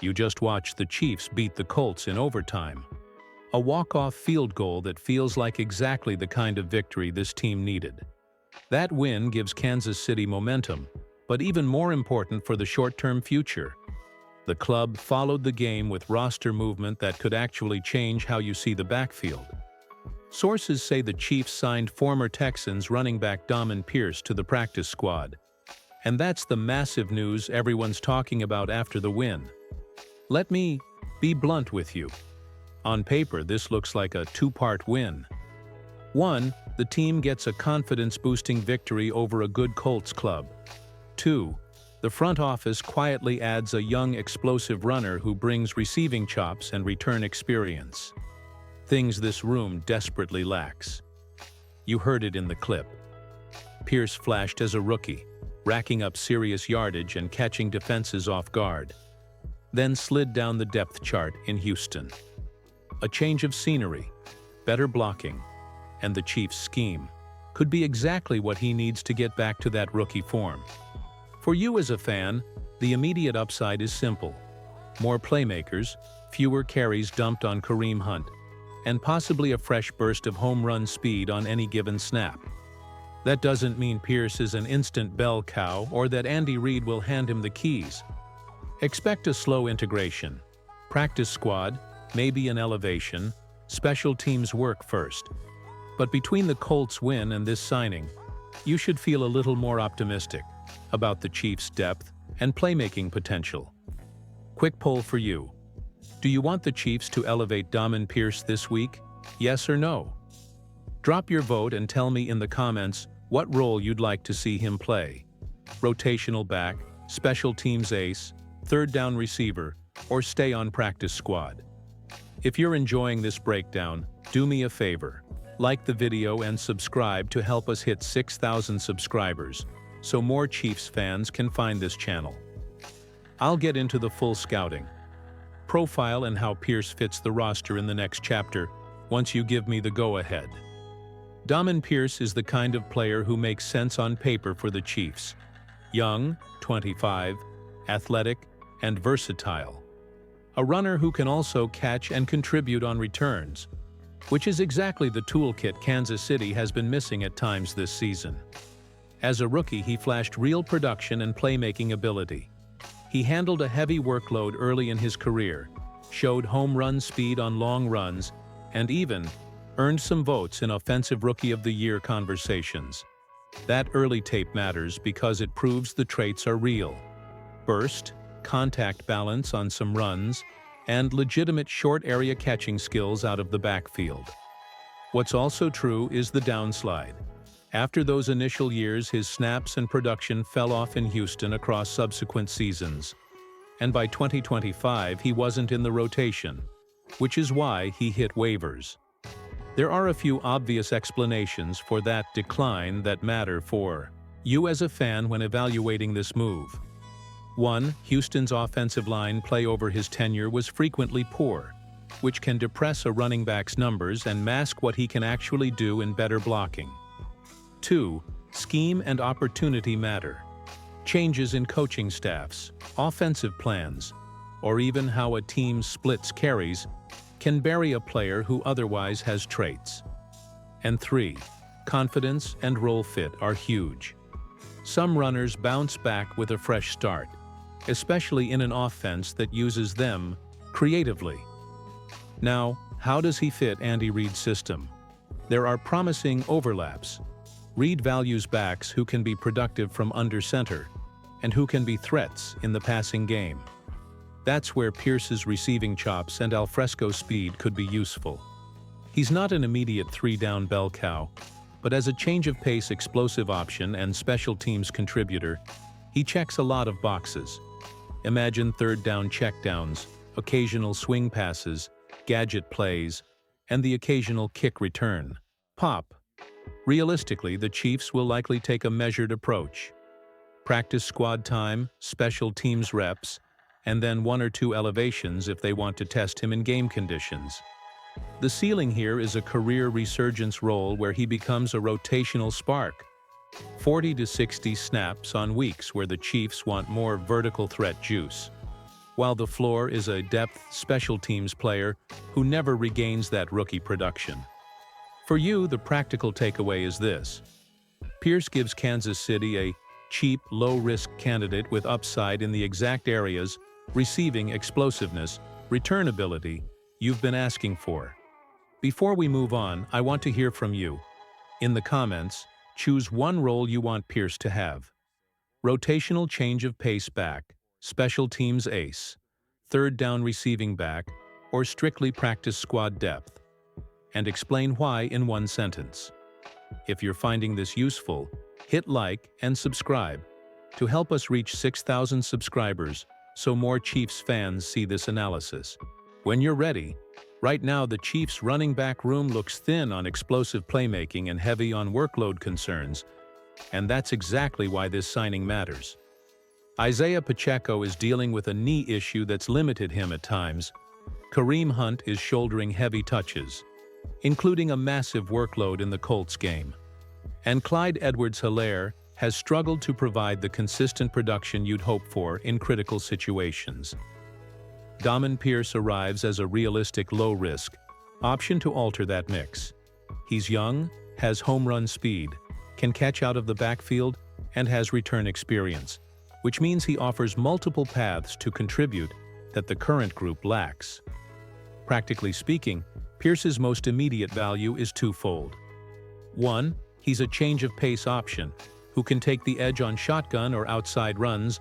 You just watched the Chiefs beat the Colts in overtime. A walk-off field goal that feels like exactly the kind of victory this team needed. That win gives Kansas City momentum, but even more important for the short-term future. The club followed the game with roster movement that could actually change how you see the backfield. Sources say the Chiefs signed former Texans running back Dameon Pierce to the practice squad. And that's the massive news everyone's talking about after the win. Let me be blunt with you. On paper, this looks like a two-part win. 1. The team gets a confidence-boosting victory over a good Colts club. 2. The front office quietly adds a young, explosive runner who brings receiving chops and return experience. Things this room desperately lacks. You heard it in the clip. Pierce flashed as a rookie, racking up serious yardage and catching defenses off guard. Then slid down the depth chart in Houston. A change of scenery, better blocking, and the Chiefs' scheme could be exactly what he needs to get back to that rookie form. For you as a fan, the immediate upside is simple. More playmakers, fewer carries dumped on Kareem Hunt, and possibly a fresh burst of home run speed on any given snap. That doesn't mean Pierce is an instant bell cow or that Andy Reid will hand him the keys. Expect a slow integration. Practice squad, maybe an elevation, special teams work first. But between the Colts win and this signing, you should feel a little more optimistic about the Chiefs' depth and playmaking potential. Quick poll for you. Do you want the Chiefs to elevate Dameon Pierce this week? Yes or no? Drop your vote and tell me in the comments what role you'd like to see him play. Rotational back, special teams ace, third down receiver, or stay on practice squad. If you're enjoying this breakdown, do me a favor. Like the video and subscribe to help us hit 6,000 subscribers, so more Chiefs fans can find this channel. I'll get into the full scouting profile and how Pierce fits the roster in the next chapter once you give me the go-ahead. Dameon Pierce is the kind of player who makes sense on paper for the Chiefs. Young, 25, athletic, and versatile. A runner who can also catch and contribute on returns, which is exactly the toolkit Kansas City has been missing at times this season. As a rookie, he flashed real production and playmaking ability. He handled a heavy workload early in his career, showed home run speed on long runs, and even earned some votes in Offensive Rookie of the Year conversations. That early tape matters because it proves the traits are real. Burst, contact balance on some runs, and legitimate short area catching skills out of the backfield. What's also true is the downslide. After those initial years, his snaps and production fell off in Houston across subsequent seasons. And by 2025, he wasn't in the rotation, which is why he hit waivers. There are a few obvious explanations for that decline that matter for you as a fan when evaluating this move. 1. Houston's offensive line play over his tenure was frequently poor, which can depress a running back's numbers and mask what he can actually do in better blocking. 2. Scheme and opportunity matter. Changes in coaching staffs, offensive plans, or even how a team splits carries can bury a player who otherwise has traits. And 3. Confidence and role fit are huge. Some runners bounce back with a fresh start, especially in an offense that uses them creatively. Now, how does he fit Andy Reid's system? There are promising overlaps. Reid values backs who can be productive from under center and who can be threats in the passing game. That's where Pierce's receiving chops and alfresco speed could be useful. He's not an immediate three-down bell cow, but as a change-of-pace explosive option and special teams contributor, he checks a lot of boxes. Imagine third-down checkdowns, occasional swing passes, gadget plays, and the occasional kick return. Pop. Realistically, the Chiefs will likely take a measured approach. Practice squad time, special teams reps, and then 1 or 2 elevations if they want to test him in game conditions. The ceiling here is a career resurgence role where he becomes a rotational spark. 40 to 60 snaps on weeks where the Chiefs want more vertical threat juice. while the floor is a depth special teams player who never regains that rookie production. For you, the practical takeaway is this. Pierce gives Kansas City a cheap, low-risk candidate with upside in the exact areas, receiving explosiveness, returnability, you've been asking for. Before we move on, I want to hear from you. In the comments, choose one role you want Pierce to have. Rotational change of pace back, special teams ace, third down receiving back, or strictly practice squad depth. And explain why in one sentence. If you're finding this useful, hit like and subscribe to help us reach 6,000 subscribers so more Chiefs fans see this analysis. When you're ready, right now the Chiefs' running back room looks thin on explosive playmaking and heavy on workload concerns, and that's exactly why this signing matters. Isaiah Pacheco is dealing with a knee issue that's limited him at times. Kareem Hunt is shouldering heavy touches, including a massive workload in the Colts game. And Clyde Edwards-Helaire has struggled to provide the consistent production you'd hope for in critical situations. Dameon Pierce arrives as a realistic low-risk option to alter that mix. He's young, has home run speed, can catch out of the backfield, and has return experience, which means he offers multiple paths to contribute that the current group lacks. Practically speaking, Pierce's most immediate value is twofold. One, he's a change of pace option who can take the edge on shotgun or outside runs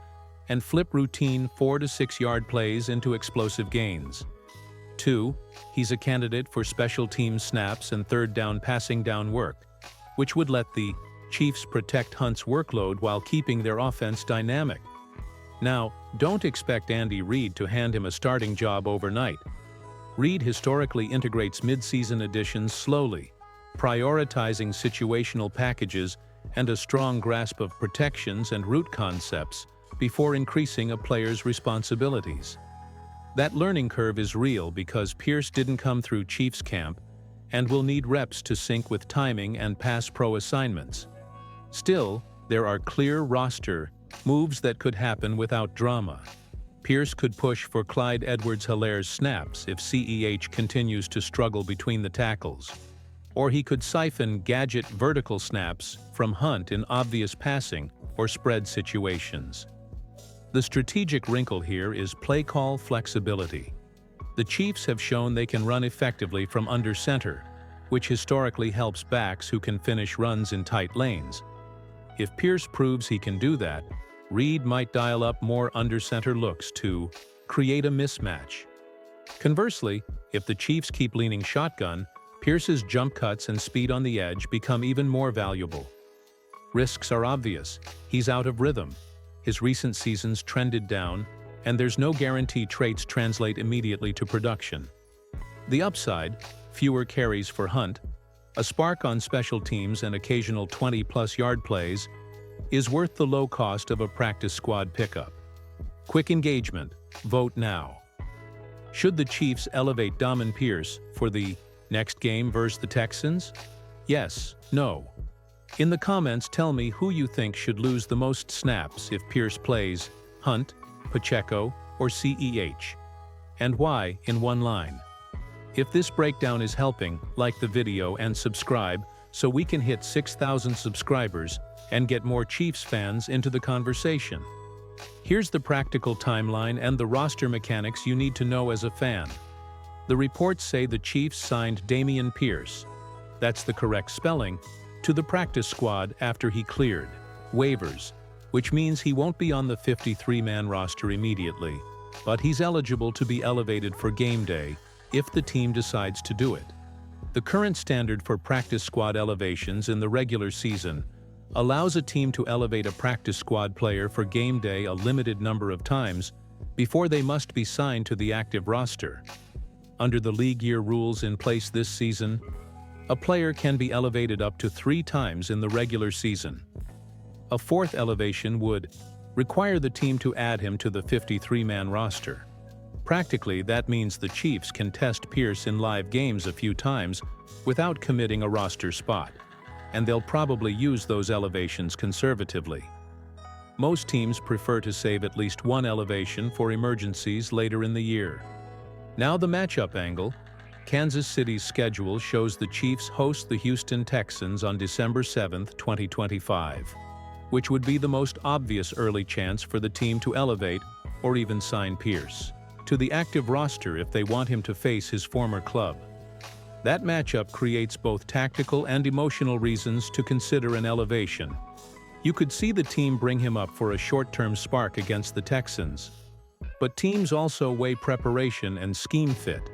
and flip routine 4 to 6 yard plays into explosive gains. Two, he's a candidate for special team snaps and third down passing down work, which would let the Chiefs protect Hunt's workload while keeping their offense dynamic. Now, don't expect Andy Reid to hand him a starting job overnight. Reid historically integrates mid-season additions slowly, prioritizing situational packages and a strong grasp of protections and route concepts before increasing a player's responsibilities. That learning curve is real because Pierce didn't come through Chiefs camp and will need reps to sync with timing and pass pro assignments. Still, there are clear roster moves that could happen without drama. Pierce could push for Clyde Edwards-Helaire's snaps if CEH continues to struggle between the tackles. Or he could siphon gadget vertical snaps from Hunt in obvious passing or spread situations. The strategic wrinkle here is play call flexibility. The Chiefs have shown they can run effectively from under center, which historically helps backs who can finish runs in tight lanes. If Pierce proves he can do that, Reid might dial up more under-center looks to create a mismatch. Conversely, if the Chiefs keep leaning shotgun, Pierce's jump cuts and speed on the edge become even more valuable. Risks are obvious. He's out of rhythm. His recent seasons trended down, and there's no guarantee traits translate immediately to production. The upside, fewer carries for Hunt, a spark on special teams and occasional 20-plus yard plays, is worth the low cost of a practice squad pickup. Quick engagement. Vote now. Should the Chiefs elevate Dameon Pierce for the next game versus the Texans? Yes, no. In the comments, tell me who you think should lose the most snaps if Pierce plays Hunt, Pacheco, or CEH, and why in one line. If this breakdown is helping, like the video and subscribe so we can hit 6,000 subscribers and get more Chiefs fans into the conversation. Here's the practical timeline and the roster mechanics you need to know as a fan. The reports say the Chiefs signed Dameon Pierce, that's the correct spelling, to the practice squad after he cleared waivers, which means he won't be on the 53-man roster immediately, but he's eligible to be elevated for game day if the team decides to do it. The current standard for practice squad elevations in the regular season allows a team to elevate a practice squad player for game day a limited number of times before they must be signed to the active roster. Under the league year rules in place this season, a player can be elevated up to 3 times in the regular season. A fourth elevation would require the team to add him to the 53-man roster. Practically, that means the Chiefs can test Pierce in live games a few times without committing a roster spot, and they'll probably use those elevations conservatively. Most teams prefer to save at least one elevation for emergencies later in the year. Now the matchup angle. Kansas City's schedule shows the Chiefs host the Houston Texans on December 7, 2025, which would be the most obvious early chance for the team to elevate or even sign Pierce to the active roster if they want him to face his former club. That matchup creates both tactical and emotional reasons to consider an elevation. You could see the team bring him up for a short-term spark against the Texans. But teams also weigh preparation and scheme fit.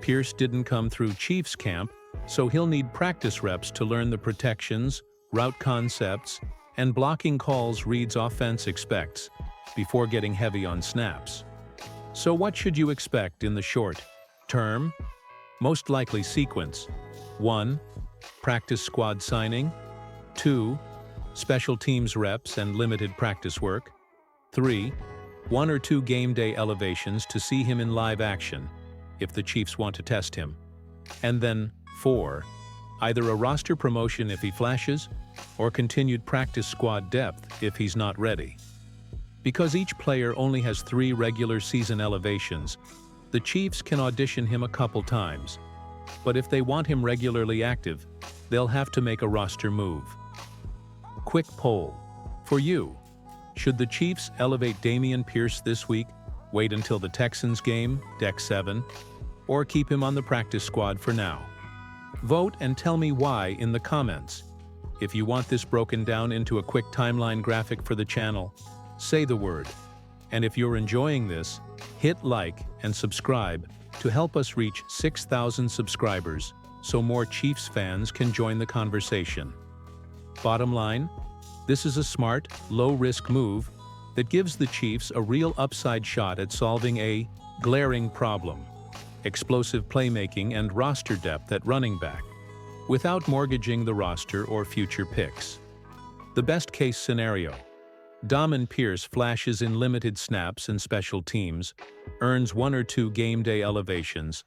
Pierce didn't come through Chiefs camp, so he'll need practice reps to learn the protections, route concepts, and blocking calls Reid's offense expects before getting heavy on snaps. So what should you expect in the short term? Most likely sequence: 1. Practice squad signing. 2. Special teams reps and limited practice work. 3. 1 or 2 game day elevations to see him in live action, if the Chiefs want to test him. And then 4. Either a roster promotion if he flashes, or continued practice squad depth if he's not ready. Because each player only has 3 regular season elevations, the Chiefs can audition him a couple times. But if they want him regularly active, they'll have to make a roster move. Quick poll. For you, should the Chiefs elevate Dameon Pierce this week, wait until the Texans game, Deck 7, or keep him on the practice squad for now? Vote and tell me why in the comments. If you want this broken down into a quick timeline graphic for the channel, say the word. And if you're enjoying this, hit like and subscribe to help us reach 6,000 subscribers so more Chiefs fans can join the conversation. Bottom line, this is a smart, low-risk move that gives the Chiefs a real upside shot at solving a glaring problem: explosive playmaking and roster depth at running back, without mortgaging the roster or future picks. The best-case scenario: Dameon Pierce flashes in limited snaps and special teams, earns 1 or 2 game day elevations,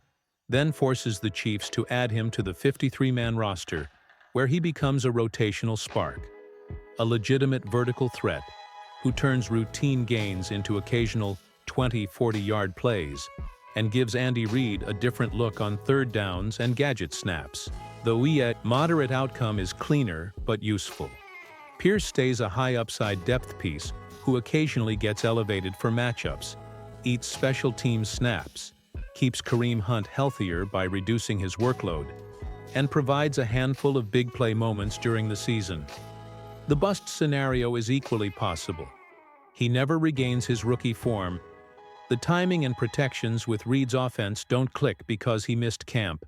then forces the Chiefs to add him to the 53-man roster, where he becomes a rotational spark, a legitimate vertical threat who turns routine gains into occasional 20-40-yard plays and gives Andy Reid a different look on third downs and gadget snaps. The moderate outcome is cleaner but useful. Pierce stays a high-upside depth piece who occasionally gets elevated for matchups, eats special teams snaps, keeps Kareem Hunt healthier by reducing his workload, and provides a handful of big play moments during the season. The bust scenario is equally possible. He never regains his rookie form. The timing and protections with Reid's offense don't click because he missed camp,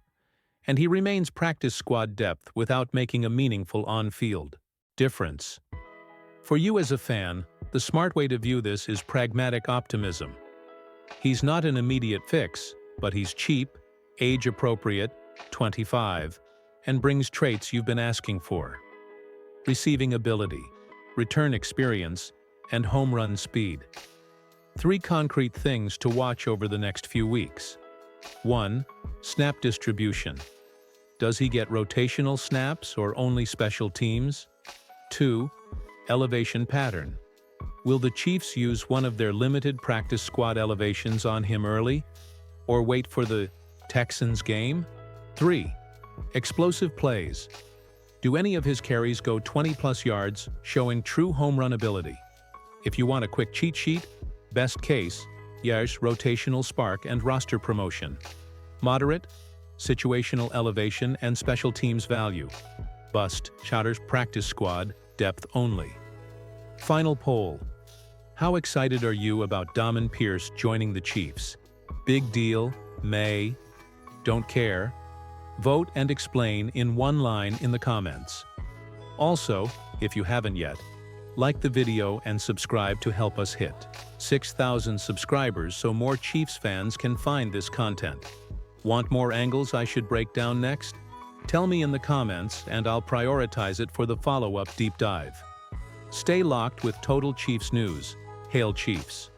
and he remains practice squad depth without making a meaningful on-field difference. For you as a fan, the smart way to view this is pragmatic optimism. He's not an immediate fix, but he's cheap, age-appropriate, 25, and brings traits you've been asking for: receiving ability, return experience, and home run speed. 3 concrete things to watch over the next few weeks. 1. Snap distribution. Does he get rotational snaps or only special teams? 2. Elevation pattern. Will the Chiefs use one of their limited practice squad elevations on him early, or wait for the Texans game? 3. Explosive plays. Do any of his carries go 20-plus yards, showing true home run ability? If you want a quick cheat sheet, best case, yes, rotational spark and roster promotion. Moderate, situational elevation and special teams value. Bust, Chowder's practice squad, depth only. Final poll. How excited are you about Dameon Pierce joining the Chiefs? Big deal? May? Don't care? Vote and explain in one line in the comments. Also, if you haven't yet, like the video and subscribe to help us hit 6,000 subscribers so more Chiefs fans can find this content. Want more angles I should break down next? Tell me in the comments and I'll prioritize it for the follow-up deep dive. Stay locked with Total Chiefs News. Hail Chiefs!